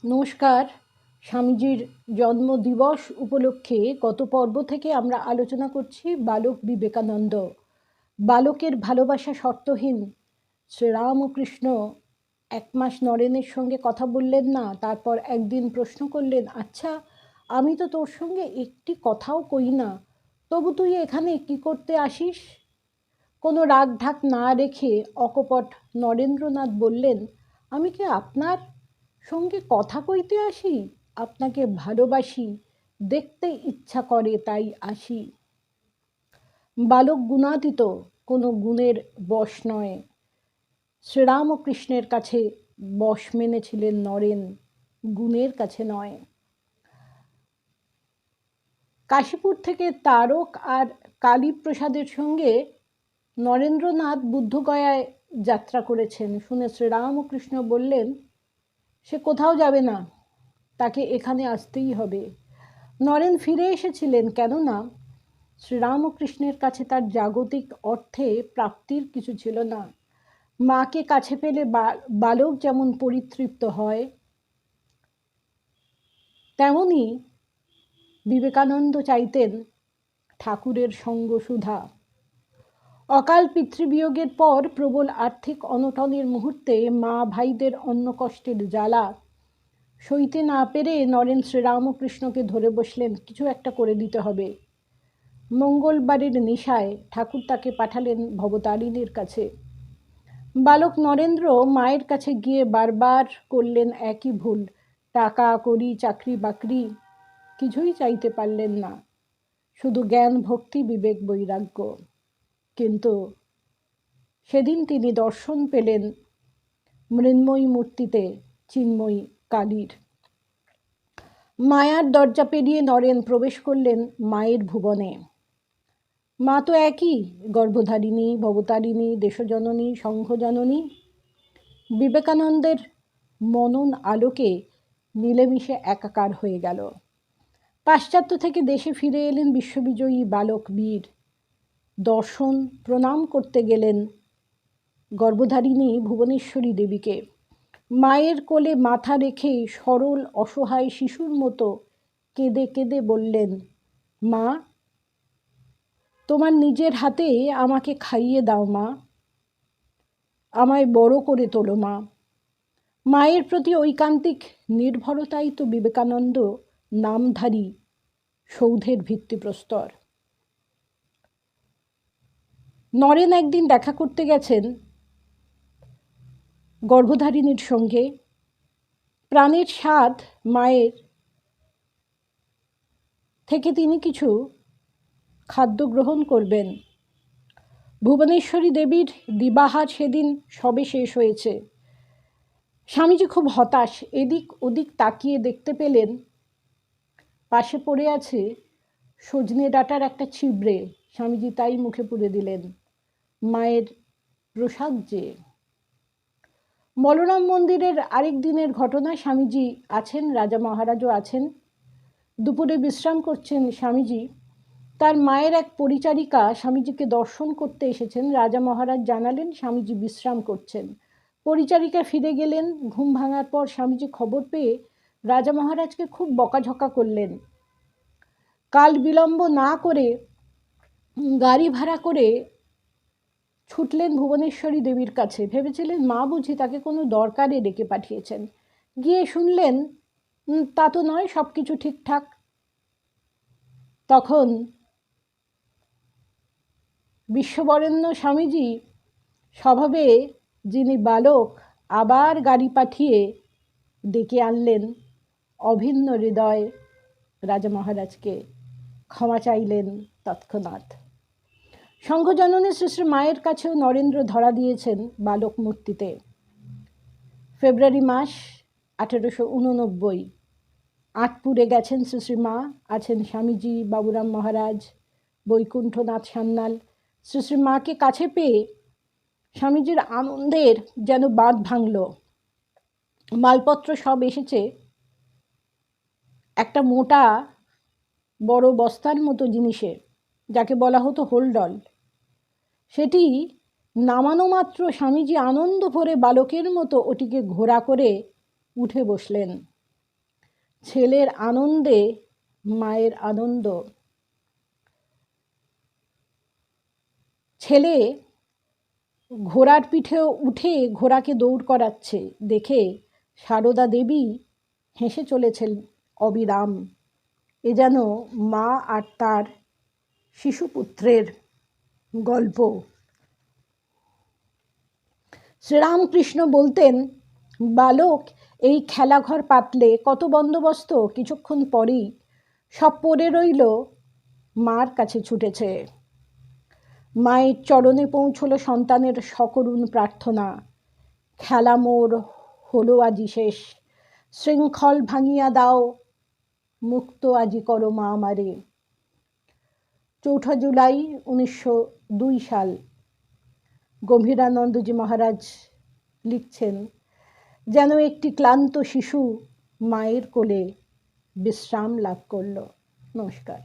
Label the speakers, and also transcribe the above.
Speaker 1: নমস্কার। স্বামীজির জন্মদিবস উপলক্ষে গত পর্ব থেকে আমরা আলোচনা করছি বালক বিবেকানন্দ। বালকের ভালোবাসা শর্তহীন। শ্রীরামকৃষ্ণ 1 মাস নরেনের সঙ্গে কথা বললেন না, তারপর একদিন প্রশ্ন করলেন, আচ্ছা, আমি তো তোর সঙ্গে একটি কথাও কই না, তবু তুই এখানে কি করতে আসিস? কোনো রাগ ঢাক না রেখে অকপট নরেন্দ্রনাথ বললেন, আমি কি আপনার সঙ্গে কথা কইতে আসি? আপনাকে ভালোবাসি, দেখতে ইচ্ছা করে তাই আসি। বালক গুণাতীত, কোনো গুণের বশ নয়। শ্রীরামকৃষ্ণের কাছে বশ মেনেছিলেন নরেন, গুণের কাছে নয়। কাশীপুর থেকে তারক আর কালীপ্রসাদের সঙ্গে নরেন্দ্রনাথ বুদ্ধগয়ায় যাত্রা করেছেন শুনে শ্রীরামকৃষ্ণ বললেন, সে কোথাও যাবে না, তাকে এখানে আসতেই হবে। নরেন ফিরে এসেছিলেন, কেননা শ্রীরামকৃষ্ণের কাছে তার জাগতিক অর্থে প্রাপ্তির কিছু ছিল না। মাকে কাছে পেলে বালক যেমন পরিতৃপ্ত হয়, তেমনি বিবেকানন্দ চাইতেন ঠাকুরের সঙ্গসুধা। অকাল পিতৃবিয়োগের পর প্রবল আর্থিক অনটনের মুহূর্তে মা ভাইদের অন্ন কষ্টের জ্বালা সইতে না পেরে নরেন শ্রীরামকৃষ্ণকে ধরে বসলেন, কিছু একটা করে দিতে হবে। মঙ্গলবারের নিশায় ঠাকুর তাকে পাঠালেন ভবতারিণীর কাছে। বালক নরেন্দ্র মায়ের কাছে গিয়ে বারবার করলেন একই ভুল, টাকা কড়ি চাকরি বাকরি কিছুই চাইতে পারলেন না, শুধু জ্ঞান ভক্তি বিবেক বৈরাগ্য। কিন্তু সেদিন তিনি দর্শন পেলেন মৃন্ময়ী মূর্তিতে চিন্ময়ী কালীর। মায়ার দরজা পেরিয়ে নরেন প্রবেশ করলেন মায়ের ভুবনে। মা তো একই, গর্ভধারিণী, ভবতারিণী, দেশজননী, সংঘজননী। বিবেকানন্দের মনন আলোকে মিলেমিশে একাকার হয়ে গেল। পাশ্চাত্য থেকে দেশে ফিরে এলেন বিশ্ববিজয়ী বালক বীর। দর্শন প্রণাম করতে গেলেন গর্ভধারিণী ভুবনেশ্বরী দেবীকে। মায়ের কোলে মাথা রেখে সরল অসহায় শিশুর মতো কেঁদে কেঁদে বললেন, মা, তোমার নিজের হাতে আমাকে খাইয়ে দাও মা, আমায় বড় করে তোলো মা। মায়ের প্রতি ঐকান্তিক নির্ভরতাই তো বিবেকানন্দ নামধারী সৌধের ভিত্তিপ্রস্তর। নরেন একদিন দেখা করতে গেছেন গর্ভধারিণীর সঙ্গে। প্রাণের স্বাদ মায়ের থেকে তিনি কিছু খাদ্য গ্রহণ করবেন। ভুবনেশ্বরী দেবীর দিবাহার সেদিন সবে শেষ হয়েছে। স্বামীজি খুব হতাশ। এদিক ওদিক তাকিয়ে দেখতে পেলেন পাশে পড়ে আছে সজনে ডাঁটার একটা ছিবড়ে। স্বামীজি তাই মুখে পুরে দিলেন। মায়ের প্রসাদ যে। বলরাম মন্দিরের আরেক দিনের ঘটনা। স্বামীজি আছেন, রাজা মহারাজও আছেন। দুপুরে বিশ্রাম করছেন স্বামীজি। তার মায়ের এক পরিচারিকা স্বামীজিকে দর্শন করতে এসেছেন। রাজা মহারাজ জানালেন স্বামীজি বিশ্রাম করছেন। পরিচারিকা ফিরে গেলেন। ঘুম ভাঙার পর স্বামীজি খবর পেয়ে রাজা মহারাজকে খুব বকাঝকা করলেন। কাল বিলম্ব না করে গাড়ি ভাড়া করে ছুটলেন ভুবনেশ্বরী দেবীর কাছে। ভেবেছিলেন মা বুঝি তাকে কোনো দরকারে ডেকে পাঠিয়েছেন। গিয়ে শুনলেন তা তো নয়, সব কিছু ঠিকঠাক। তখন বিশ্ববরেণ্য স্বামীজি স্বভাবে যিনি বালক, আবার গাড়ি পাঠিয়ে ডেকে আনলেন অভিন্ন হৃদয় রাজা মহারাজকে। ক্ষমা চাইলেন তৎক্ষণাৎ। সংঘজননী শ্রী শ্রী মায়ের কাছেও নরেন্দ্র ধরা দিয়েছেন বালক মূর্তিতে। ফেব্রুয়ারি মাস 1889। আটপুরে গেছেন শ্রী শ্রী মা। আছেন স্বামীজি, বাবুরাম মহারাজ, বৈকুণ্ঠনাথ সান্যাল। শ্রী শ্রী মাকে কাছে পেয়ে স্বামীজির আনন্দের যেন বাঁধ ভাঙল। মালপত্র সব এসেছে একটা মোটা বড় বস্তার মতো জিনিসে, যাকে বলা হতো হোলডল। সেটি নামানো মাত্র স্বামীজি আনন্দ ভরে বালকের মতো ওটিকে ঘোরা করে উঠে বসলেন। ছেলের আনন্দে মায়ের আনন্দ। ছেলে ঘোড়ার পিঠে উঠে ঘোড়াকে দৌড় করাচ্ছে দেখে সারদা দেবী হেসে চলেছেন অবিরাম। এ যেন মা আর তার শিশুপুত্রের গল্প। শ্রীরামকৃষ্ণ বলতেন, বালক এই খেলাঘর পাতলে কত বন্দোবস্ত কিছুক্ষণ পরেই সব পড়ে রইল মার কাছে ছুটেছে। মায়ের চরণে পৌঁছল সন্তানের সকরুণ প্রার্থনা, খেলা মোর হলো আজি শেষ, শৃঙ্খল ভাঙিয়া দাও, মুক্ত আজি করো মা আমারে। 4 জুলাই 1902 সাল। গম্ভীরানন্দজি মহারাজ লিখছেন, যেন একটি ক্লান্ত শিশু মায়ের কোলে বিশ্রাম লাভ করল। নমস্কার।